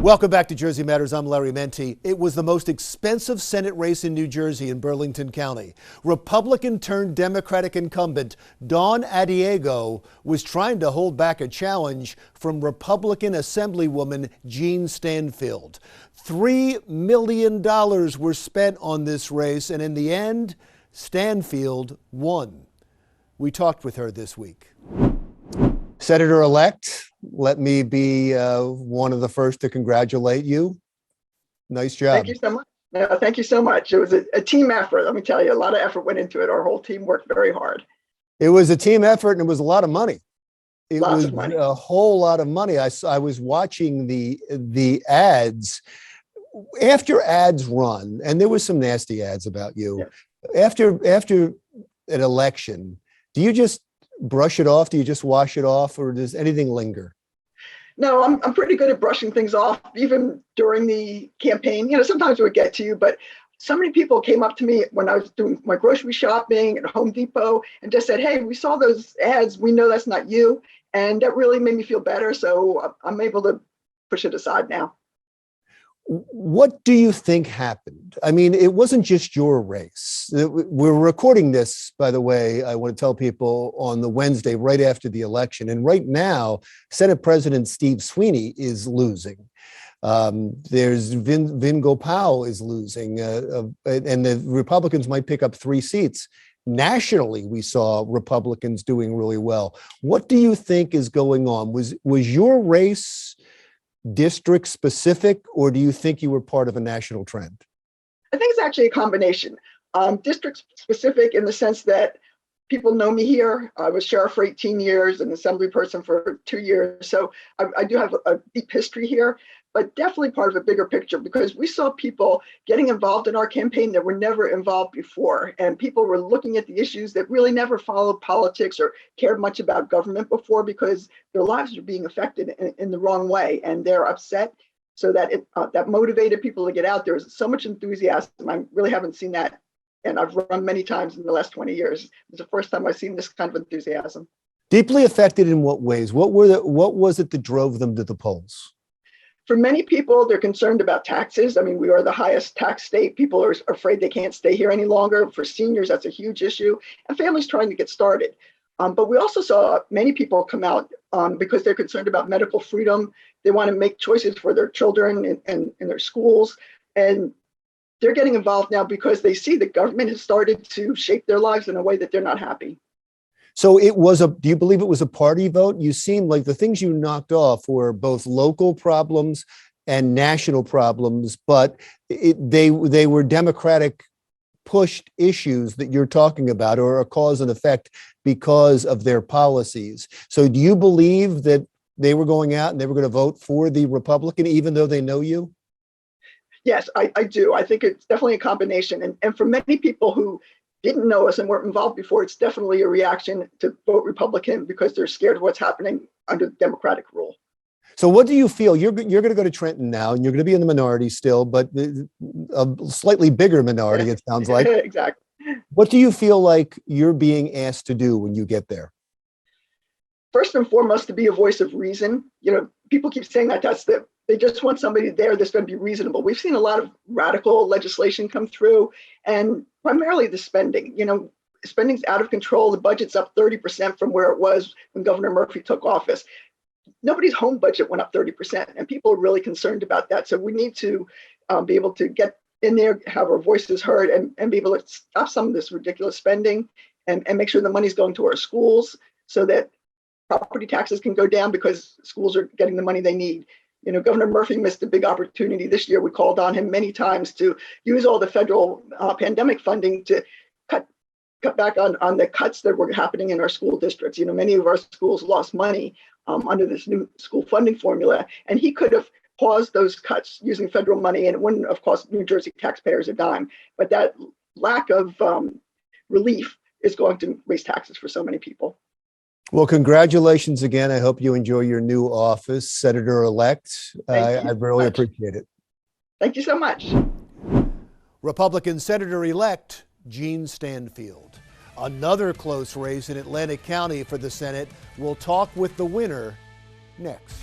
Welcome back to Jersey Matters. I'm Larry Menti. It was the most expensive Senate race in New Jersey in Burlington County. Republican turned Democratic incumbent Marie Addiego was trying to hold back a challenge from Republican Assemblywoman Jean Stanfield. $3 million were spent on this race, and in the end, Stanfield won. We talked with her this week. Senator-Elect, let me be one of the first to congratulate you. Nice job. Thank you so much. No, thank you so much. It was a team effort. Let me tell you, a lot of effort went into it. Our whole team worked very hard. It was a team effort, and it was a lot of money. It Lots was of money. a whole lot of money. I was watching the ads. After ads run, and there was some nasty ads about you. Yeah. After an election, do you just brush it off? Do you just wash it off, or does anything linger? No, I'm pretty good at brushing things off, even during the campaign. You know, sometimes it would get to you, but so many people came up to me when I was doing my grocery shopping at Home Depot and just said, "Hey, we saw those ads. We know that's not you." And that really made me feel better. So I'm able to push it aside now. What do you think happened? I mean, it wasn't just your race. We're recording this, by the way, I want to tell people, on the Wednesday right after the election. And right now, Senate President Steve Sweeney is losing. There's Vin Gopal is losing, and the Republicans might pick up 3 seats. Nationally, we saw Republicans doing really well. What do you think is going on? Was your race district specific, or do you think you were part of a national trend? I think it's actually a combination. District specific in the sense that people know me here. I was sheriff for 18 years and assembly person for 2 years. So I do have a deep history here, but definitely part of a bigger picture, because we saw people getting involved in our campaign that were never involved before. And people were looking at the issues that really never followed politics or cared much about government before, because their lives are being affected in the wrong way. And they're upset. So that that motivated people to get out. There was so much enthusiasm. I really haven't seen that. And I've run many times in the last 20 years. It was the first time I've seen this kind of enthusiasm. Deeply affected in what ways? What was it that drove them to the polls? For many people, they're concerned about taxes. I mean, we are the highest tax state. People are afraid they can't stay here any longer. For seniors, that's a huge issue. And families trying to get started. But we also saw many people come out because they're concerned about medical freedom. They want to make choices for their children and in their schools. And they're getting involved now because they see the government has started to shape their lives in a way that they're not happy. So do you believe it was a party vote? You seem like the things you knocked off were both local problems and national problems, but they were Democratic pushed issues that you're talking about, or a cause and effect because of their policies. So do you believe that they were going out and they were going to vote for the Republican, even though they know you? Yes, I do. I think it's definitely a combination. And for many people who didn't know us and weren't involved before, it's definitely a reaction to vote Republican because they're scared of what's happening under Democratic rule. So what do you feel? You're going to go to Trenton now, and you're going to be in the minority still, but a slightly bigger minority, it sounds like. Exactly. What do you feel like you're being asked to do when you get there? First and foremost, to be a voice of reason. You know, people keep saying that they just want somebody there that's going to be reasonable. We've seen a lot of radical legislation come through, and primarily the spending. You know, spending's out of control. The budget's up 30% from where it was when Governor Murphy took office. Nobody's home budget went up 30%, and people are really concerned about that. So we need to be able to get in there, have our voices heard, and be able to stop some of this ridiculous spending and make sure the money's going to our schools so that property taxes can go down because schools are getting the money they need. You know, Governor Murphy missed a big opportunity this year. We called on him many times to use all the federal pandemic funding to cut back on the cuts that were happening in our school districts. You know, many of our schools lost money under this new school funding formula, and he could have paused those cuts using federal money, and it wouldn't have cost New Jersey taxpayers a dime. But that lack of relief is going to raise taxes for so many people. Well, congratulations again. I hope you enjoy your new office, Senator-Elect. I really appreciate it. Thank you so much. Republican Senator-Elect Jean Stanfield. Another close race in Atlantic County for the Senate. We'll talk with the winner next.